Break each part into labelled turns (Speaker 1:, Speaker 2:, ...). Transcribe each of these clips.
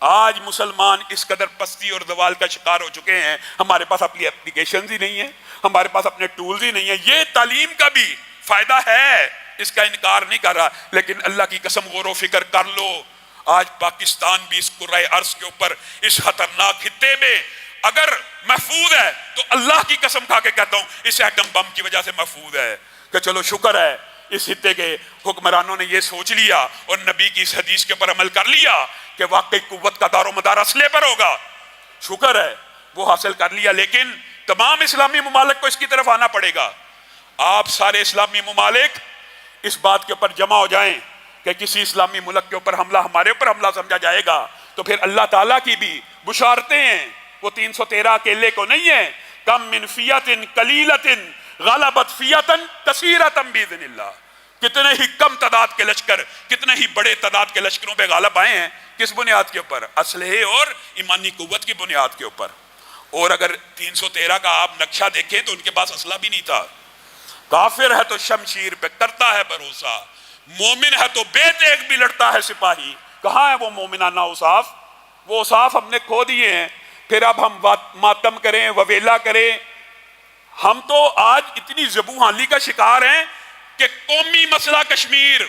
Speaker 1: آج مسلمان اس قدر پستی اور زوال کا شکار ہو چکے ہیں، ہمارے پاس اپنی اپلیکیشنز ہی نہیں ہیں، ہمارے پاس اپنے ٹولز ہی نہیں ہیں۔ یہ تعلیم کا بھی فائدہ ہے، اس کا انکار نہیں کر رہا، لیکن اللہ کی قسم غور و فکر کر لو، آج پاکستان بھی اس کرۂ ارض کے اوپر اس خطرناک خطے میں اگر محفوظ ہے تو اللہ کی قسم کھا کے کہتا ہوں اس ایٹم بم کی وجہ سے محفوظ ہے، کہ چلو شکر ہے اس خطے کے حکمرانوں نے یہ سوچ لیا اور نبی کی اس حدیث کے اوپر عمل کر لیا کہ واقعی قوت کا دار و مدار اسلحے پر ہوگا، شکر ہے وہ حاصل کر لیا۔ لیکن تمام اسلامی ممالک کو اس کی طرف آنا پڑے گا۔ آپ سارے اسلامی ممالک اس بات کے اوپر جمع ہو جائیں کہ کسی اسلامی ملک کے اوپر حملہ ہمارے اوپر حملہ سمجھا جائے گا تو پھر اللہ تعالیٰ کی بھی بشارتیں ہیں، وہ 313 اکیلے کو نہیں ہے، کم من فیۃ قلیلۃ غلبت فیۃ کثیرۃ باذن اللہ، کتنے ہی کم تعداد کے لشکر کتنے ہی بڑے تعداد کے لشکروں پہ غالب آئے ہیں، کس بنیاد کے اوپر؟ اسلحے اور ایمانی قوت کی بنیاد کے اوپر۔ اور اگر 313 کا آپ نقشہ دیکھیں تو ان کے پاس اسلحہ بھی نہیں تھا۔ کافر ہے تو شمشیر پہ کرتا ہے بھروسہ، مومن ہے تو بے تیغ بھی لڑتا ہے سپاہی۔ کہاں ہے وہ مومنانہ اوصاف؟ وہ اوصاف ہم نے کھو دیے ہیں، پھر اب ہم ماتم کریں، وویلا کریں۔ ہم تو آج اتنی زبوں کا شکار ہیں کہ قومی مسئلہ کشمیر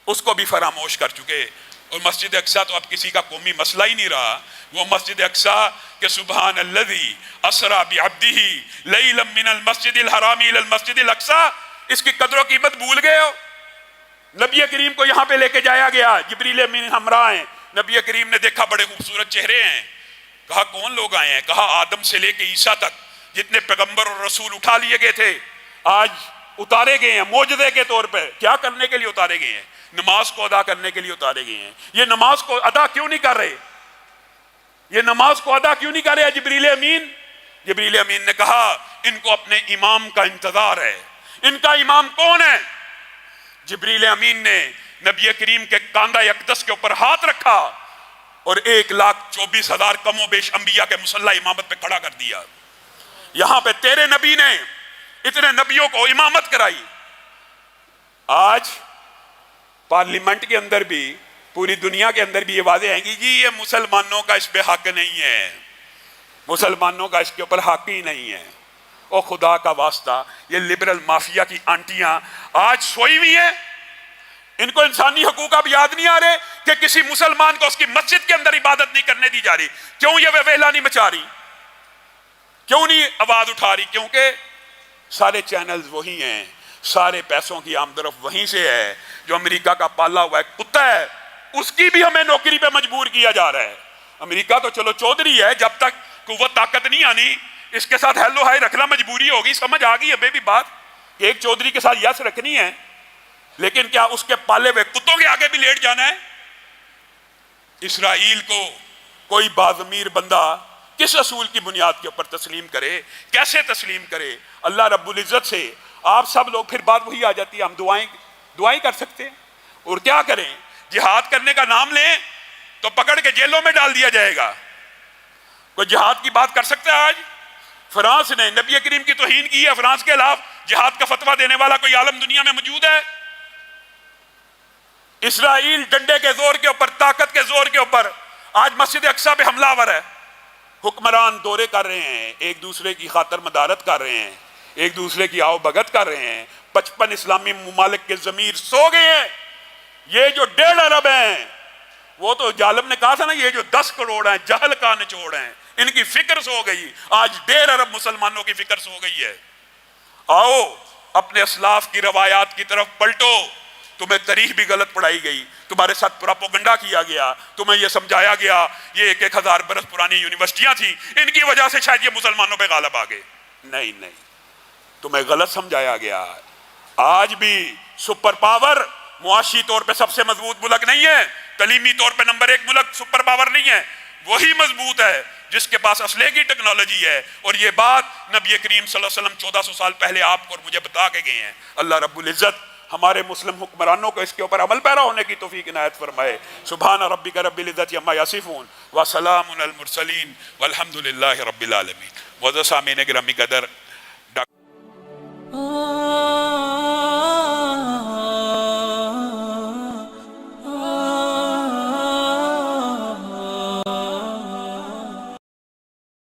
Speaker 1: اس کو بھی فراموش کر چکے، اور مسجد اقصیٰ تو اب کسی کا قومی مسئلہ ہی نہیں رہا۔ وہ مسجد اقصیٰ کہ سبحان الذی اسریٰ بعبدہ لیلا من المسجد الحرام الی المسجد الاقصیٰ، اس کی قدر و قیمت بھول گئے ہو؟ نبی کریم کو یہاں پہ لے کے جایا گیا، جبریل امین ہمراہ ہیں، نبی کریم نے دیکھا بڑے خوبصورت چہرے ہیں، کہا کون لوگ آئے ہیں؟ کہا آدم سے لے کے عیسیٰ تک جتنے پیغمبر اور رسول اٹھا لیے گئے تھے آج اتارے گئے ہیں معجزے کے طور پہ۔ کیا کرنے کے لیے اتارے گئے ہیں؟ نماز کو ادا کرنے کے لیے اتارے گئے ہیں۔ یہ نماز کو ادا کیوں نہیں کر رہے؟ یہ نماز کو ادا کیوں نہیں کر رہے جبریل امین؟ جبریل امین نے کہا ان کو اپنے امام کا انتظار ہے۔ ان کا امام کون ہے؟ جبریل امین نے نبی کریم کے کاندھہ اقدس کے اوپر ہاتھ رکھا اور 1,24,000 کم و بیش انبیاء کے مسلح امامت پہ کھڑا کر دیا۔ یہاں پہ تیرے نبی نے اتنے نبیوں کو امامت کرائی۔ آج پارلیمنٹ کے اندر بھی، پوری دنیا کے اندر بھی یہ واضح ہے کہ جی یہ مسلمانوں کا اس پہ حق نہیں ہے، مسلمانوں کا اس کے اوپر حق ہی نہیں ہے۔ اور خدا کا واسطہ یہ لبرل مافیا کی آنٹیاں آج سوئی ہوئی ہیں، ان کو انسانی حقوق اب یاد نہیں آ رہے کہ کسی مسلمان کو اس کی مسجد کے اندر عبادت نہیں کرنے دی جا رہی؟ کیوں یہ ویلا نہیں مچا رہی؟ کیوں نہیں آواز اٹھا رہی؟ کیونکہ سارے چینلز وہی ہیں، سارے پیسوں کی آمدرف وہیں سے ہے۔ جو امریکہ کا پالا ہوا ہے کتا ہے، اس کی بھی ہمیں نوکری پہ مجبور کیا جا رہا ہے۔ امریکہ تو چلو چودھری ہے، جب تک قوت طاقت نہیں آنی اس کے ساتھ ہیلو ہائی رکھنا مجبوری ہوگی۔ سمجھ آ گئی ہمیں بھی بات کہ ایک چودھری کے ساتھ یس رکھنی ہے، لیکن کیا اس کے پالے ہوئے کتوں کے آگے بھی لیٹ جانا ہے؟ اسرائیل کو کوئی باضمیر بندہ کس اصول کی بنیاد کے اوپر تسلیم کرے؟ کیسے تسلیم کرے؟ اللہ رب العزت سے آپ سب لوگ، پھر بات وہی آ جاتی ہے، ہم دعائیں کر سکتے ہیں اور کیا کریں؟ جہاد کرنے کا نام لیں تو پکڑ کے جیلوں میں ڈال دیا جائے گا۔ کوئی جہاد کی بات کر سکتا ہے؟ آج فرانس نے نبی کریم کی توہین کی ہے، فرانس کے خلاف جہاد کا فتویٰ دینے والا کوئی عالم دنیا میں موجود ہے؟ اسرائیل ڈنڈے کے زور کے اوپر، طاقت کے زور کے اوپر آج مسجد اقصیٰ پہ حملہ آور ہے۔ حکمران دورے کر رہے ہیں، ایک دوسرے کی خاطر مدارت کر رہے ہیں، ایک دوسرے کی آؤ بھگت کر رہے ہیں۔ 55 اسلامی ممالک کے ضمیر سو گئے ہیں۔ یہ جو 1.5 ارب ہیں، وہ تو ظالم نے کہا تھا نا، یہ جو 10 کروڑ ہیں جہل کا نچوڑ ہیں، ان کی فکر سو گئی۔ آج 1.5 ارب مسلمانوں کی فکر سو گئی ہے۔ آؤ اپنے اسلاف کی روایات کی طرف پلٹو۔ تمہیں تاریخ بھی غلط پڑھائی گئی، تمہارے ساتھ پراپوگنڈا کیا گیا، تمہیں یہ سمجھایا گیا یہ 1,000 برس پرانی یونیورسٹیاں تھیں، ان کی وجہ سے شاید یہ مسلمانوں پہ غالب آ گئے۔ نہیں، تمہیں غلط سمجھایا گیا۔ آج بھی سپر پاور معاشی طور پہ سب سے مضبوط ملک نہیں ہے، تعلیمی طور پہ نمبر 1 ملک سپر پاور نہیں ہے، وہی مضبوط ہے جس کے پاس اسلحے کی ٹیکنالوجی ہے۔ اور یہ بات نبی کریم صلی اللہ علیہ وسلم 1400 سال پہلے آپ کو اور مجھے بتا کے گئے ہیں۔ اللہ رب العزت ہمارے مسلم حکمرانوں کو اس کے اوپر عمل پیرا ہونے کی توفیق عنایت فرمائے۔ سبحان ربک رب العزت عما یصفون وسلام علی المرسلین والحمد للہ رب العالمین۔ معزز سامعین گرامی قدر،